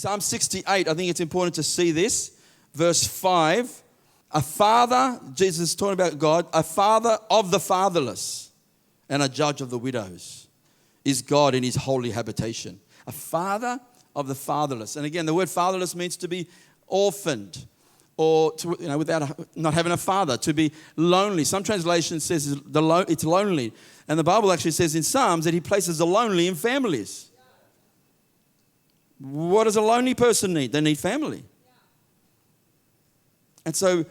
Psalm 68, I think it's important to see this. Verse 5, a father, Jesus is talking about God, a father of the fatherless and a judge of the widows is God in his holy habitation. A father of the fatherless. And again, the word fatherless means to be orphaned or to, without not having a father, to be lonely. Some translation says it's lonely. And the Bible actually says in Psalms that he places the lonely in families. What does a lonely person need? They need family. And so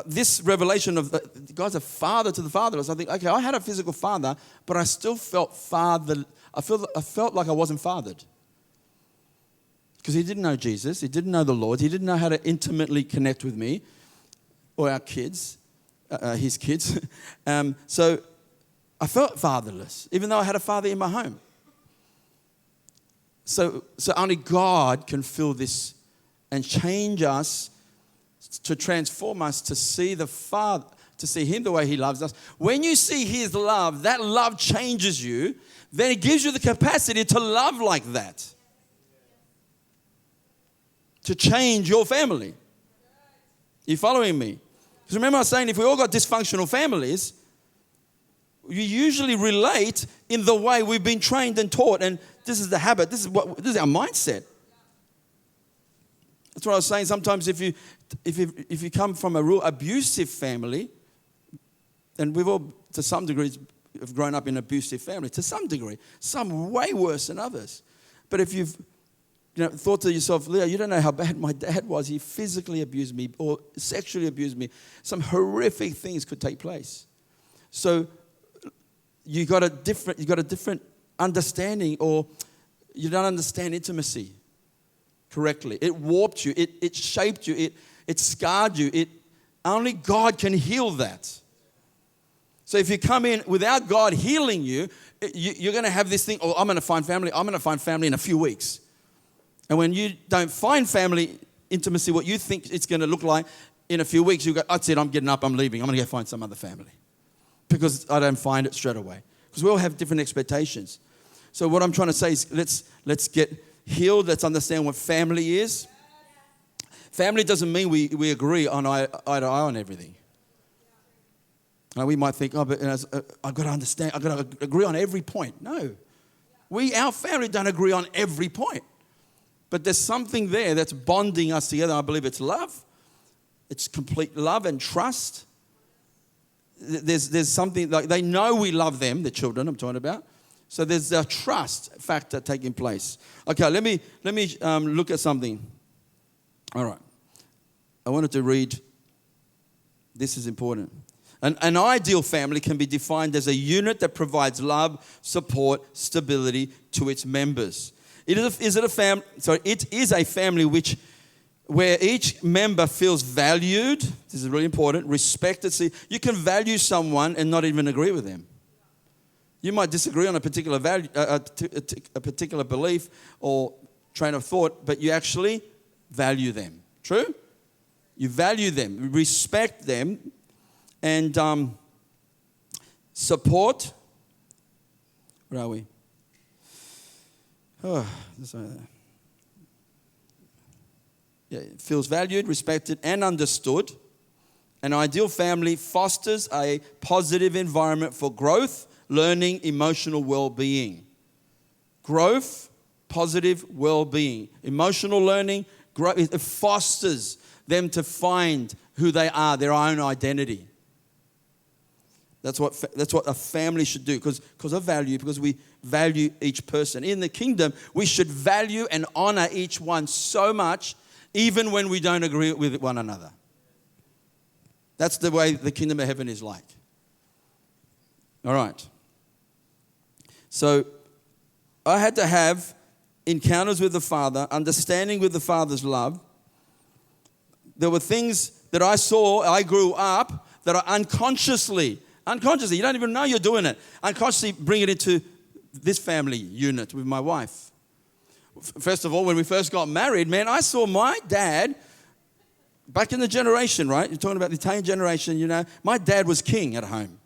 this revelation of God's a father to the fatherless, I think, okay, I had a physical father, but I still felt I felt like I wasn't fathered. Because he didn't know Jesus, he didn't know the Lord, he didn't know how to intimately connect with me or our kids, his kids. So I felt fatherless, even though I had a father in my home. So only God can fill this and change us, to transform us, to see the Father, to see him the way he loves us. When you see his love, that love changes you, then it gives you the capacity to love like that. To change your family. You following me? Because remember I was saying, if we all got dysfunctional families, you usually relate in the way we've been trained and taught, and this is the habit, this is our mindset. That's what I was saying. Sometimes if you come from a real abusive family, and we've all, to some degree, have grown up in an abusive family, to some degree, some way worse than others. But if you've thought to yourself, Leo, you don't know how bad my dad was. He physically abused me or sexually abused me. Some horrific things could take place. So you got a different understanding, or you don't understand intimacy correctly. It warped you. It shaped you. It scarred you. Only God can heal that. So if you come in without God healing you, you're going to have this thing, I'm going to find family. I'm going to find family in a few weeks. And when you don't find family intimacy, what you think it's going to look like in a few weeks, you go, that's it, I'm getting up, I'm leaving. I'm going to go find some other family. Because I don't find it straight away. Because we all have different expectations. So what I'm trying to say is let's get healed. Let's understand what family is. Family doesn't mean we agree on eye to eye on everything. Now we might think, but I've got to understand, I've got to agree on every point. No. Our family don't agree on every point. But there's something there that's bonding us together. I believe it's love. It's complete love and trust. There's something, like they know we love them, the children I'm talking about. So there's a trust factor taking place. Okay, let me look at something. All right. I wanted to read, this is important. An ideal family can be defined as a unit that provides love, support, stability to its members. It is a family where each member feels valued. This is really important. Respected. See, you can value someone and not even agree with them. You might disagree on a particular value, a particular belief or train of thought, but you actually value them. True? You value them, you respect them, and support. Where are we? It feels valued, respected, and understood. An ideal family fosters a positive environment for growth, learning, emotional well-being. Growth, positive well-being. Emotional learning, growth, it fosters them to find who they are, their own identity. That's what a family should do, because of value, because we value each person. In the kingdom, we should value and honor each one so much, even when we don't agree with one another. That's the way the kingdom of heaven is like. All right. So I had to have encounters with the Father, understanding with the Father's love. There were things that I grew up, that I unconsciously, you don't even know you're doing it, unconsciously bring it into this family unit with my wife. First of all, when we first got married, man, I saw my dad, back in the generation, right? You're talking about the Italian generation, my dad was king at home.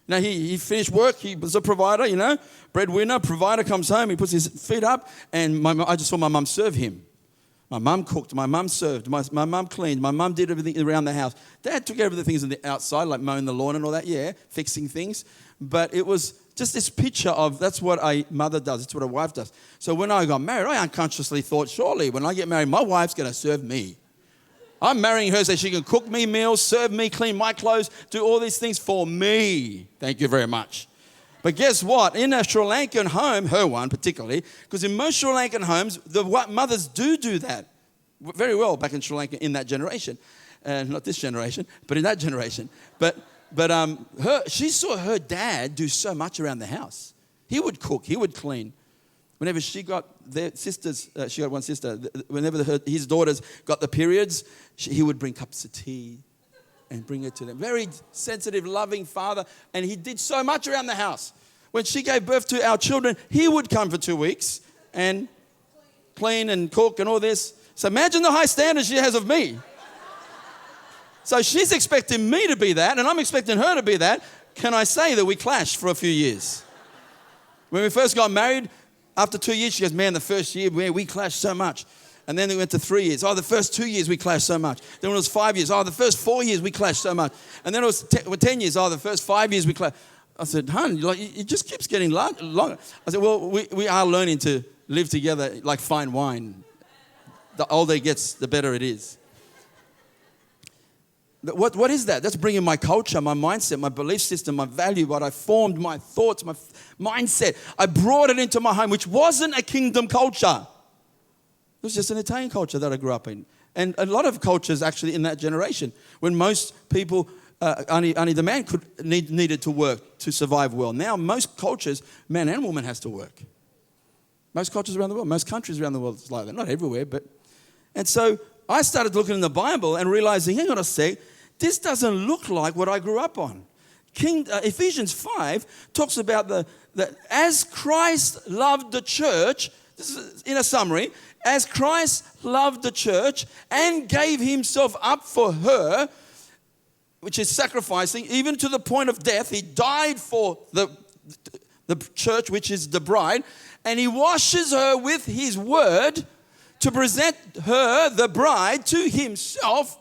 Now, he finished work. He was a provider, breadwinner, provider, comes home. He puts his feet up, and I just saw my mum serve him. My mum cooked. My mum served. My mum cleaned. My mum did everything around the house. Dad took care of the things on the outside, like mowing the lawn and all that, fixing things. But it was just this picture of that's what a mother does. It's what a wife does. So when I got married, I unconsciously thought, surely when I get married, my wife's going to serve me. I'm marrying her so she can cook me meals, serve me, clean my clothes, do all these things for me. Thank you very much. But guess what? In a Sri Lankan home, her one particularly, because in most Sri Lankan homes, the mothers do that very well back in Sri Lanka in that generation. Not this generation, but in that generation. But she saw her dad do so much around the house. He would cook, he would clean. Whenever she got their sisters, she got one sister, whenever his daughters got the periods, he would bring cups of tea and bring it to them. Very sensitive, loving father, and he did so much around the house. When she gave birth to our children, he would come for 2 weeks and clean and cook and all this. So imagine the high standards she has of me. So she's expecting me to be that, and I'm expecting her to be that. Can I say that we clashed for a few years? When we first got married, after 2 years, she goes, man, the first year, we clashed so much. And then it went to 3 years. The first 2 years, we clashed so much. Then when it was 5 years, the first 4 years, we clashed so much. And then it was 10 years, the first 5 years, we clashed. I said, hon, it just keeps getting longer. I said, well, we are learning to live together like fine wine. The older it gets, the better it is. What is that? That's bringing my culture, my mindset, my belief system, my value, what I formed, my thoughts, my mindset. I brought it into my home, which wasn't a kingdom culture. It was just an Italian culture that I grew up in. And a lot of cultures actually in that generation, when most people, only the man needed to work to survive well. Now most cultures, man and woman has to work. Most cultures around the world, most countries around the world, it's like that. Not everywhere, but... And so I started looking in the Bible and realizing, hang on a sec, this doesn't look like what I grew up on. Ephesians 5 talks about that as Christ loved the church, this is in a summary, as Christ loved the church and gave himself up for her, which is sacrificing, even to the point of death. He died for the church, which is the bride, and he washes her with his word to present her, the bride, to himself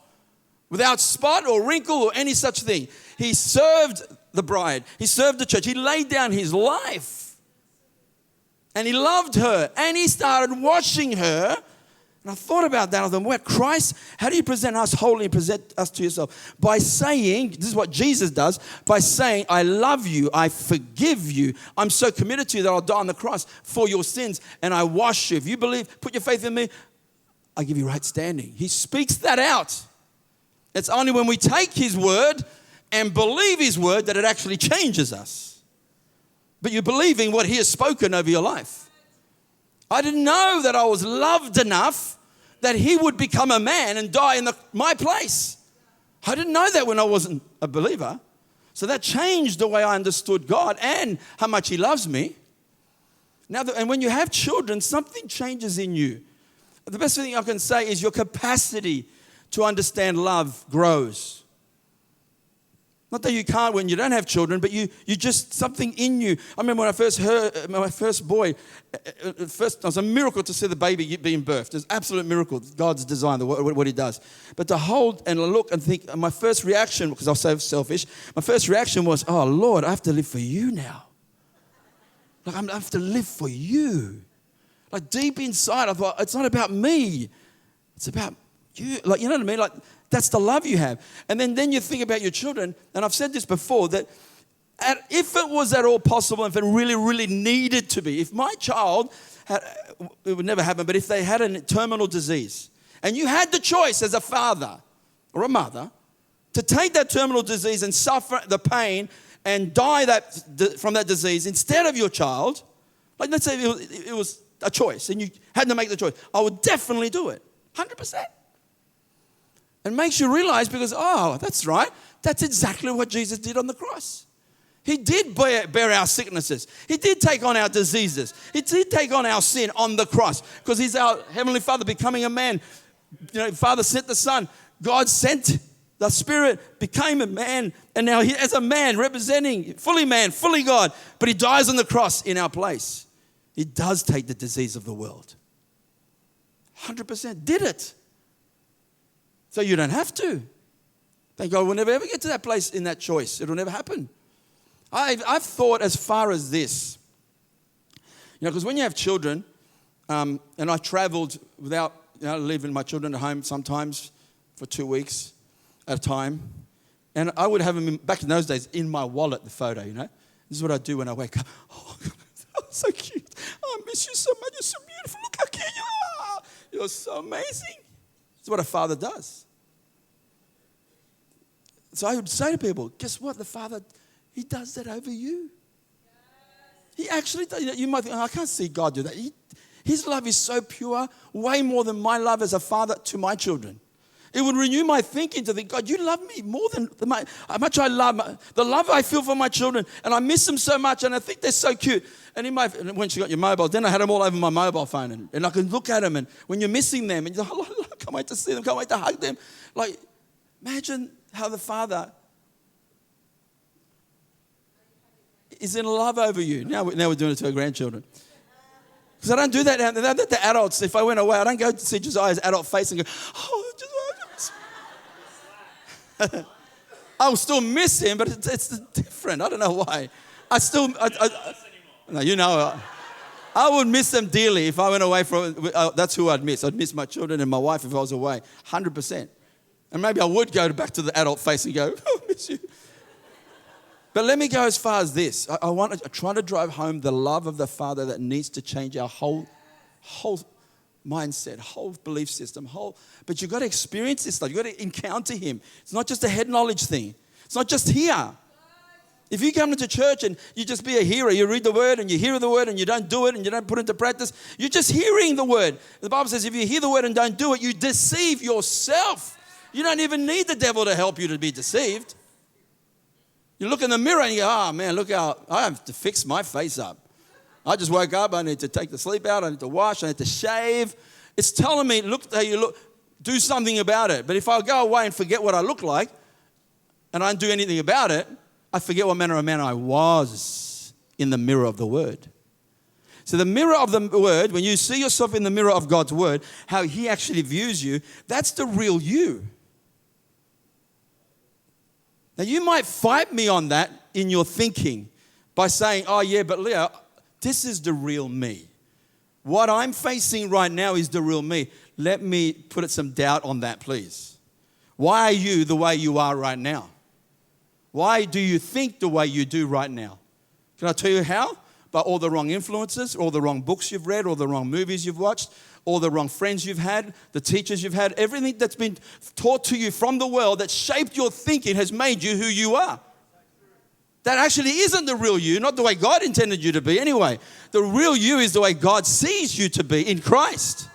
without spot or wrinkle or any such thing. He served the bride. He served the church. He laid down his life. And he loved her. And he started washing her. And I thought about that. I thought, well, Christ, how do you present us holy and present us to yourself? By saying, this is what Jesus does, by saying, I love you, I forgive you, I'm so committed to you that I'll die on the cross for your sins, and I wash you. If you believe, put your faith in me, I give you right standing. He speaks that out. It's only when we take his word and believe his word that it actually changes us. But you're believing what he has spoken over your life. I didn't know that I was loved enough that he would become a man and die in my place. I didn't know that when I wasn't a believer. So that changed the way I understood God and how much he loves me. And when you have children, something changes in you. The best thing I can say is your capacity to understand love grows. Not that you can't when you don't have children, but you just, something in you. I remember when I first heard my first boy, it was a miracle to see the baby being birthed. It's an absolute miracle, God's design, what he does. But to hold and look and think, my first reaction, because I was so selfish, my first reaction was, oh Lord, I have to live for you now. Like I have to live for you. Like deep inside, I thought, it's not about me. It's about you. Like, you know what I mean? Like, that's the love you have. And then you think about your children, and I've said this before, that if it was at all possible, if it really, really needed to be, if my child, it would never happen, but if they had a terminal disease, and you had the choice as a father or a mother to take that terminal disease and suffer the pain and die from that disease instead of your child, like let's say it was a choice and you had to make the choice, I would definitely do it, 100%. And makes you realize because, oh, that's right. That's exactly what Jesus did on the cross. He did bear our sicknesses. He did take on our diseases. He did take on our sin on the cross because he's our Heavenly Father becoming a man. You know, Father sent the Son. God sent The Spirit became a man, and now he, as a man, representing fully man, fully God, but he dies on the cross in our place. He does take the disease of the world. 100% did it. So you don't have to. Thank God we'll never ever get to that place in that choice. It'll never happen. I've thought as far as this. Because when you have children, and I traveled without leaving my children at home sometimes for 2 weeks at a time. And I would have them, back in those days, in my wallet, the photo, This is what I do when I wake up. Oh, so cute. Oh, I miss you so much. You're so beautiful. Look how cute you are. You're so amazing. It's what a father does. So I would say to people, guess what? The Father, He does that over you. He actually does. You might think, I can't see God do that. His love is so pure, way more than my love as a father to my children. It would renew my thinking to think, God, you love me more than how much I love, the love I feel for my children, and I miss them so much, and I think they're so cute. And when she got your mobile, then I had them all over my mobile phone, and I can look at them, and when you're missing them, and you're like, oh, I can't wait to see them, can't wait to hug them. Like, imagine how the Father is in love over you. Now we're doing it to our grandchildren. Because I don't do that. The adults, if I went away, I don't go to see Josiah's adult face and go, oh, Josiah. I'll still miss him, but it's different. I don't know why. No, I would miss them dearly if I went away from, that's who I'd miss. I'd miss my children and my wife if I was away, 100%. And maybe I would go back to the adult face and go, oh, I miss you. But let me go as far as this. I try to drive home the love of the Father that needs to change our whole mindset, whole belief system, but you've got to experience this stuff. You've got to encounter Him. It's not just a head knowledge thing. It's not just here. If you come into church and you just be a hearer, you read the Word and you hear the Word and you don't do it and you don't put it into practice, you're just hearing the Word. The Bible says if you hear the Word and don't do it, you deceive yourself. You don't even need the devil to help you to be deceived. You look in the mirror and you go, oh man, look how I have to fix my face up. I just woke up, I need to take the sleep out, I need to wash, I need to shave. It's telling me, look how you look, do something about it. But if I go away and forget what I look like and I don't do anything about it, I forget what manner of man I was in the mirror of the Word. So the mirror of the Word, when you see yourself in the mirror of God's Word, how He actually views you, that's the real you. Now you might fight me on that in your thinking by saying, oh yeah, but Leo, this is the real me. What I'm facing right now is the real me. Let me put some doubt on that, please. Why are you the way you are right now? Why do you think the way you do right now? Can I tell you how? By all the wrong influences, all the wrong books you've read, all the wrong movies you've watched, all the wrong friends you've had, the teachers you've had, everything that's been taught to you from the world that shaped your thinking has made you who you are. That actually isn't the real you, not the way God intended you to be anyway. The real you is the way God sees you to be in Christ.